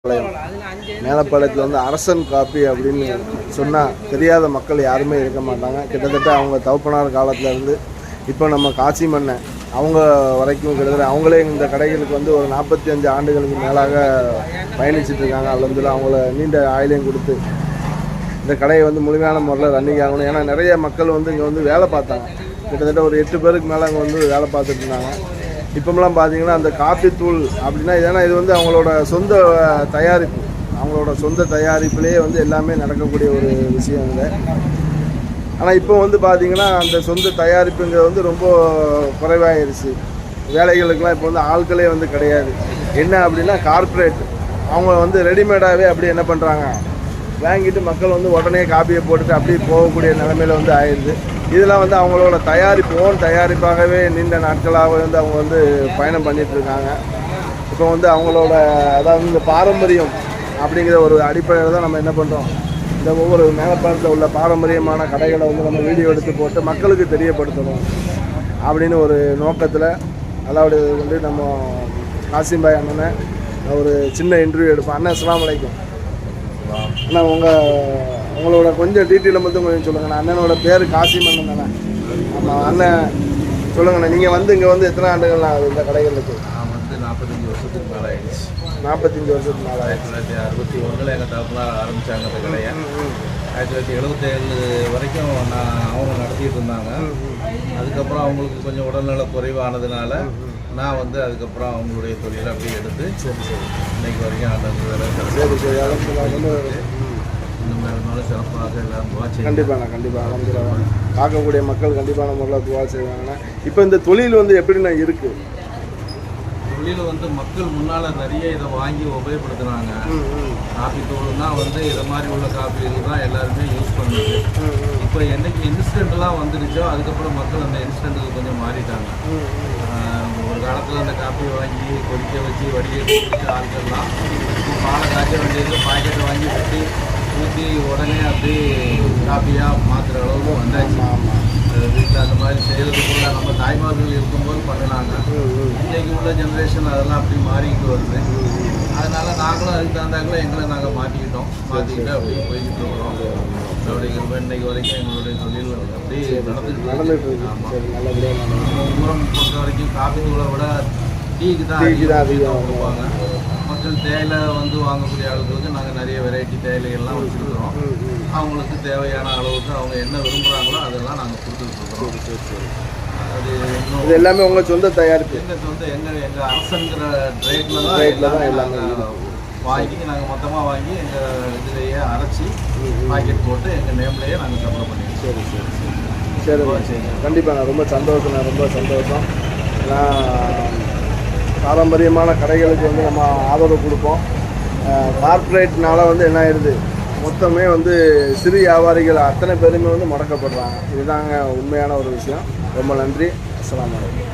மேலப்பாளையத்தில் வந்து அரசன் காப்பி அப்படின்னு சொன்னால் தெரியாத மக்கள் யாருமே இருக்க மாட்டாங்க. கிட்டத்தட்ட அவங்க தகப்பனார் காலத்துலேருந்து இப்போ நம்ம காசி மன்னன் அவங்க வரைக்கும் கிட்டத்தட்ட அவங்களே இந்த கடைகளுக்கு வந்து ஒரு 45 ஆண்டுகளுக்கு மேலாக பயணிச்சிட்ருக்காங்க. அதுலேருந்து அவங்கள நீண்ட ஆயிலையும் கொடுத்து இந்த கடையை வந்து முழுமையான முறையில் ரன்னிங் ஆகணும். ஏன்னா நிறைய மக்கள் வந்து இங்கே வந்து வேலை பார்த்தாங்க. கிட்டத்தட்ட ஒரு 8 பேருக்கு மேலே அங்கே வந்து வேலை பார்த்துட்டு இருந்தாங்க. இப்போமெல்லாம் பார்த்தீங்கன்னா அந்த காப்பி தூள் அப்படின்னா ஏன்னா இது வந்து அவங்களோட சொந்த தயாரிப்பு, அவங்களோட சொந்த தயாரிப்புலேயே வந்து எல்லாமே நடக்கக்கூடிய ஒரு விஷயம் இல்லை. ஆனால் இப்போ வந்து பார்த்திங்கன்னா அந்த சொந்த தயாரிப்புங்கிறது வந்து ரொம்ப குறைவாயிருச்சு. வேலைகளுக்கெல்லாம் இப்போ வந்து ஆட்களே வந்து கிடையாது. என்ன அப்படின்னா கார்ப்பரேட் அவங்க வந்து ரெடிமேடாகவே அப்படி என்ன பண்ணுறாங்க, வாங்கிட்டு மக்கள் வந்து உடனே காப்பியை போட்டுட்டு அப்படியே போகக்கூடிய நிலைமையில் வந்து ஆயிடுது. இதெல்லாம் வந்து அவங்களோட தயாரிப்பு ஓன் தயாரிப்பாகவே நீண்ட நாட்களாக வந்து அவங்க வந்து பயணம் பண்ணிகிட்ருக்காங்க. இப்போ வந்து அவங்களோட அதாவது இந்த பாரம்பரியம் அப்படிங்கிற ஒரு அடிப்படையில் தான் நம்ம என்ன பண்ணுறோம், இந்த ஒவ்வொரு மேலப்பாளத்தில் உள்ள பாரம்பரியமான கடைகளை வந்து நம்ம வீடியோ எடுத்து போட்டு மக்களுக்கு தெரியப்படுத்தணும் அப்படின்னு ஒரு நோக்கத்தில் அதாவது வந்து நம்ம காசிம் பாய் அண்ணனை ஒரு சின்ன இன்டர்வியூ எடுப்போம். அண்ணன் அஸ்ஸலாமு அலைக்கும். அண்ணா உங்களோட கொஞ்சம் டீட்டெயிலை மட்டும் கொஞ்சம் சொல்லுங்கண்ணா. அண்ணனோட பேர் காசிம் அண்ணன் தானே? ஆமாம் அண்ணன் சொல்லுங்கண்ணா. நீங்கள் வந்து இங்கே வந்து எத்தனை ஆண்டுகள் ஆகுது இந்த கடைகளுக்கு? நான் வந்து 45 வருஷத்துக்கு மேலே ஆயிடுச்சு. 45 வருஷத்துக்கு மேலே 1961 எங்கள் தகப்பனார் ஆரம்பித்தாங்க அந்த கடையை. 1977 வரைக்கும் அவங்க நடத்திட்டு இருந்தாங்க. அதுக்கப்புறம் அவங்களுக்கு கொஞ்சம் உடல்நல குறைவானதுனால நான் வந்து அதுக்கப்புறம் அவங்களுடைய தொழிலை அப்படியே எடுத்து இன்னைக்கு வரைக்கும் அந்த இந்த மாதிரி இருந்தாலும் சிறப்பாக எல்லாம் துவா செய்வாங்க. கண்டிப்பாக பார்க்கக்கூடிய மக்கள் கண்டிப்பான முறையில் துவா செய்வாங்கன்னா. இப்போ இந்த தொழில் வந்து எப்படின்னா இருக்குது, தொழில் வந்து மக்கள் முன்னால் நிறைய இதை வாங்கி உபயோகப்படுத்துனாங்க. காஃபி தூள்னா வந்து இதை மாதிரி உள்ள காஃபிகள் தான் எல்லாருமே யூஸ் பண்ணுது. இப்போ என்னைக்கு இன்ஸ்டண்ட்லாம் வந்துடுச்சோ அதுக்கப்புறம் மக்கள் அந்த இன்ஸ்டண்ட்டுக்கு கொஞ்சம் மாறிட்டாங்க. ஒரு காலத்தில் அந்த காஃபி வாங்கி கொதிக்க வச்சு வடிகட்டி குடிச்ச ஆட்கள்லாம் இப்போ பாலை காய்ச்ச வேண்டியது பாக்கெட்டை வாங்கி வச்சு ஊற்றி உடனே அப்படியே காஃபியாக மாற்றுற அளவுக்கு வந்தாச்சு. வீட்டில் அந்த மாதிரி செய்கிறதுக்குள்ள நம்ம தாய்மார்கள் இருக்கும்போது பண்ணினாங்க. இன்றைக்கி உள்ள ஜென்ரேஷன் அதெல்லாம் அப்படி மாறிக்கிட்டு வருது. அதனால் நாங்களும் அதுக்கு தகுந்தாக்கில் எங்களை நாங்கள் மாற்றிக்கிட்டு அப்படியே போய்கிட்டு இருக்கிறோம். அப்படிங்கிறப்ப இன்றைக்கு வரைக்கும் எங்களுடைய தொழில் அப்படியே நடந்துக்கிட்டு. ஆமாம், ஊரம் பொறுத்த வரைக்கும் காஃபி தூளை விட டீக்கு தான் அதிகம் கொடுப்பாங்க. மக்கள் தேயிலை வந்து வாங்கக்கூடிய ஆளுங்களுக்கு நாங்கள் நிறைய வெரைட்டி தேயிலைகள்லாம் வச்சுருக்கிறோம். அவங்களுக்கு தேவையான அளவுக்கு அவங்க என்ன விரும்புகிறாங்களோ அதெல்லாம் நாங்கள் கொடுத்துட்ருக்குறோம். அது இது எல்லாமே உங்கள் சொந்த தயாரிப்பு? எங்கள் அரசங்கிற ரேட்டில் தான் எல்லாமே வாங்கி நாங்கள் மொத்தமாக வாங்கி எங்கள் இதிலேயே அரைச்சி பாக்கெட் போட்டு எங்கள் நேம்லேயே நாங்கள் சப்ளை பண்ணிடுவோம். சரி, கண்டிப்பாக ரொம்ப சந்தோஷம். ஏன்னா பாரம்பரியமான கடைகளுக்கு வந்து நம்ம ஆதரவு கொடுப்போம். கார்ப்பரேட்னால வந்து என்ன ஆயிடுது, மொத்தமே வந்து சிறு வியாபாரிகள் அத்தனை பேருமே வந்து முடக்கப்படுறாங்க. இதுதாங்க உண்மையான ஒரு விஷயம். ரொம்ப நன்றி. அஸ்ஸலாமு அலைக்கும்.